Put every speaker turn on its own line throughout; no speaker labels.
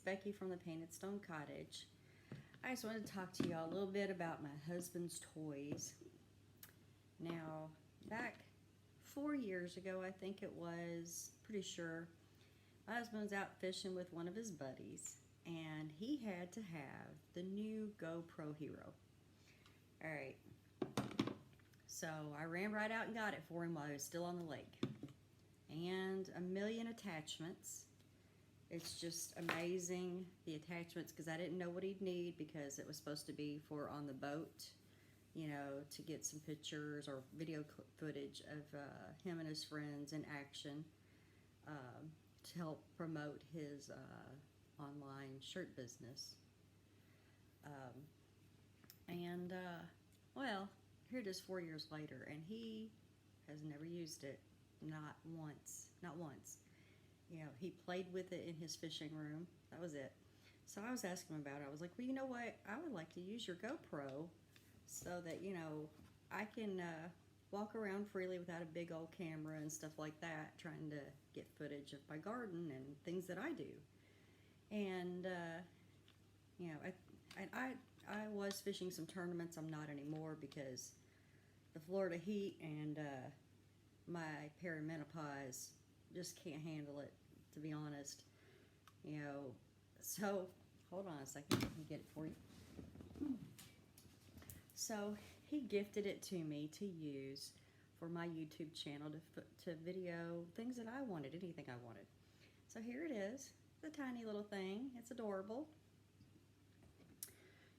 Becky from the Painted Stone Cottage. I just wanted to talk to y'all a little bit about my husband's toys. Now, back 4 years ago, I think it was, pretty sure, my husband was out fishing with one of his buddies, and he had to have the new GoPro Hero. Alright, so I ran right out and got it for him while he was still on the lake. And a million attachments. It's just amazing, the attachments, because I didn't know what he'd need because it was supposed to be for on the boat, you know, to get some pictures or video footage of him and his friends in action to help promote his online shirt business. Well, here it is 4 years later, and he has never used it. Not once. Not once. You know, he played with it in his fishing room. That was it. So I was asking him about it. I was like, well, you know what? I would like to use your GoPro so that, you know, I can walk around freely without a big old camera and stuff like that, trying to get footage of my garden and things that I do. And, you know, I was fishing some tournaments. I'm not anymore because the Florida heat and my perimenopause just can't handle it, to be honest. You know, so hold on a second, let me get it for you. So he gifted it to me to use for my YouTube channel to video things that I wanted, anything I wanted. So here it is. It's a tiny little thing. It's adorable.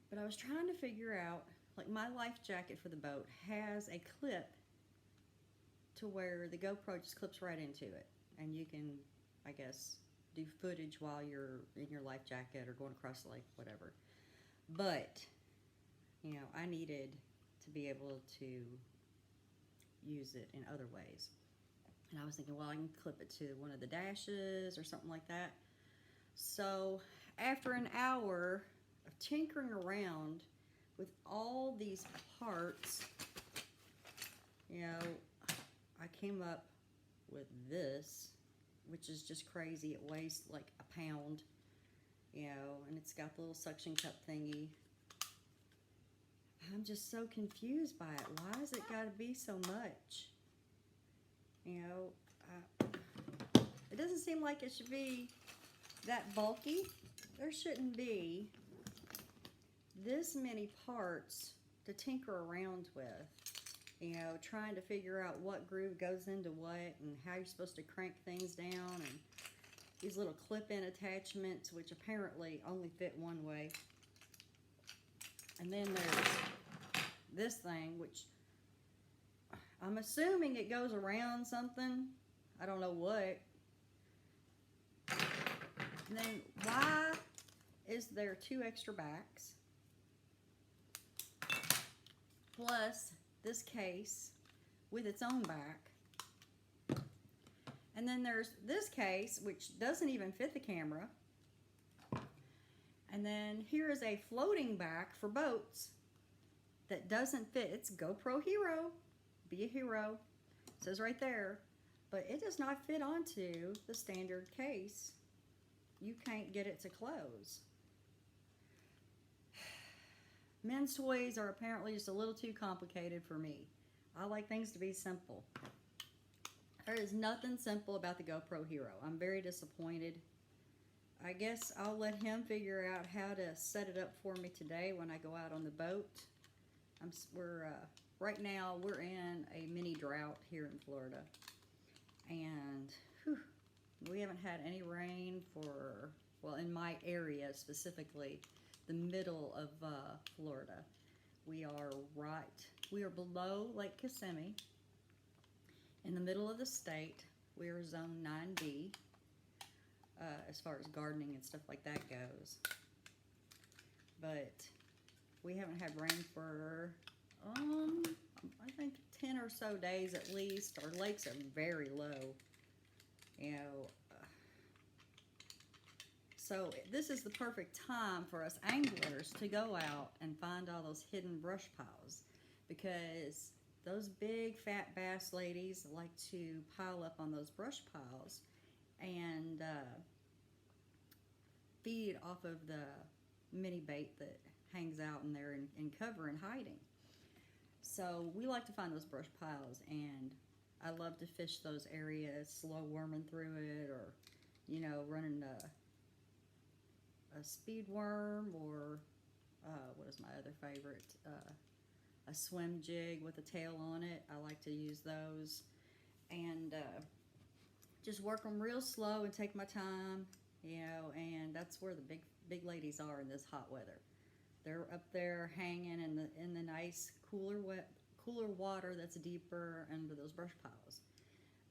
But I was trying to figure out, like, my life jacket for the boat has a clip to where the GoPro just clips right into it, and you can, I guess, do footage while you're in your life jacket or going across the lake, whatever. But, you know, I needed to be able to use it in other ways. And I was thinking, well, I can clip it to one of the dashes or something like that. So after an hour of tinkering around with all these parts, you know, I came up with this, which is just crazy. It weighs like a pound, you know, and it's got the little suction cup thingy. I'm just so confused by it. Why has it got to be so much? You know, it doesn't seem like it should be that bulky. There shouldn't be this many parts to tinker around with. You know, trying to figure out what groove goes into what and how you're supposed to crank things down, and these little clip-in attachments, which apparently only fit one way. And then there's this thing, which I'm assuming it goes around something. I don't know what. And then why is there 2 extra backs? Plus this case with its own back. And then there's this case, which doesn't even fit the camera. And then here is a floating back for boats that doesn't fit. It's GoPro Hero. Be a hero. It says right there. But it does not fit onto the standard case. You can't get it to close. Men's toys are apparently just a little too complicated for me. I like things to be simple. There is nothing simple about the GoPro Hero. I'm very disappointed. I guess I'll let him figure out how to set it up for me today when I go out on the boat. Right now we're in a mini drought here in Florida, and we haven't had any rain for, well, in my area specifically, the middle of Florida. We are below Lake Kissimmee, in the middle of the state. We are zone 9B, as far as gardening and stuff like that goes. But we haven't had rain for, I think 10 or so days at least. Our lakes are very low, you know. So this is the perfect time for us anglers to go out and find all those hidden brush piles, because those big fat bass ladies like to pile up on those brush piles, and feed off of the mini bait that hangs out in there in cover and hiding. So we like to find those brush piles, and I love to fish those areas, slow worming through it, or running a speed worm, or what is my other favorite? A swim jig with a tail on it. I like to use those, and just work them real slow and take my time, and that's where the big ladies are in this hot weather. They're up there hanging in the nice cooler water that's deeper under those brush piles.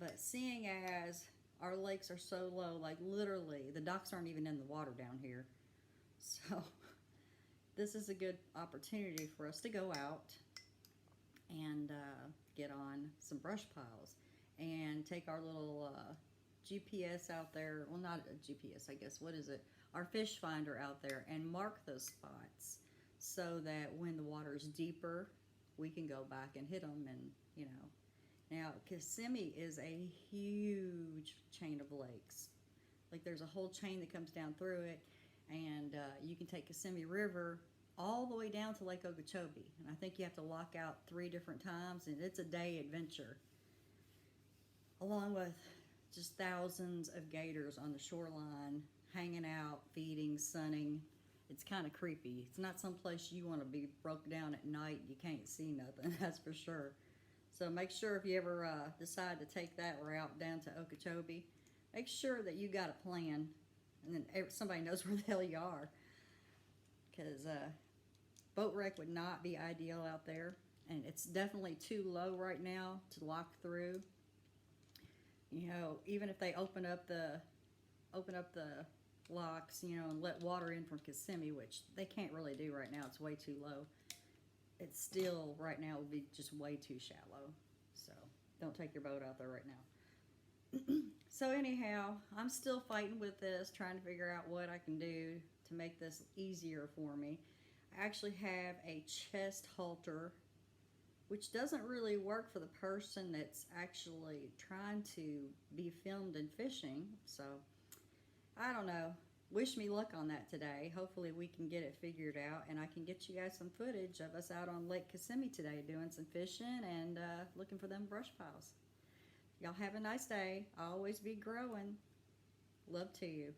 But seeing as our lakes are so low, like literally the docks aren't even in the water down here, so this is a good opportunity for us to go out and get on some brush piles and take our little GPS out there. Well, not a GPS, I guess. What is it? Our fish finder out there, and mark those spots so that when the water's deeper, we can go back and hit them. And now Kissimmee is a huge chain of lakes. Like, there's a whole chain that comes down through it, and you can take Kissimmee River all the way down to Lake Okeechobee. And I think you have to lock out 3 different times, and it's a day adventure, along with just thousands of gators on the shoreline, hanging out, feeding, sunning. It's kind of creepy. It's not someplace you want to be broke down at night. You can't see nothing, that's for sure. So make sure if you ever decide to take that route down to Okeechobee, make sure that you got a plan, and then somebody knows where the hell you are. Because boat wreck would not be ideal out there, and it's definitely too low right now to lock through. Even if they open up the locks, and let water in from Kissimmee, which they can't really do right now. It's way too low. It's still, right now, would be just way too shallow. So don't take your boat out there right now. So anyhow, I'm still fighting with this, trying to figure out what I can do to make this easier for me. I actually have a chest halter, which doesn't really work for the person that's actually trying to be filmed and fishing. So I don't know. Wish me luck on that today. Hopefully we can get it figured out, and I can get you guys some footage of us out on Lake Kissimmee today doing some fishing and looking for them brush piles. Y'all have a nice day. Always be growing. Love to you.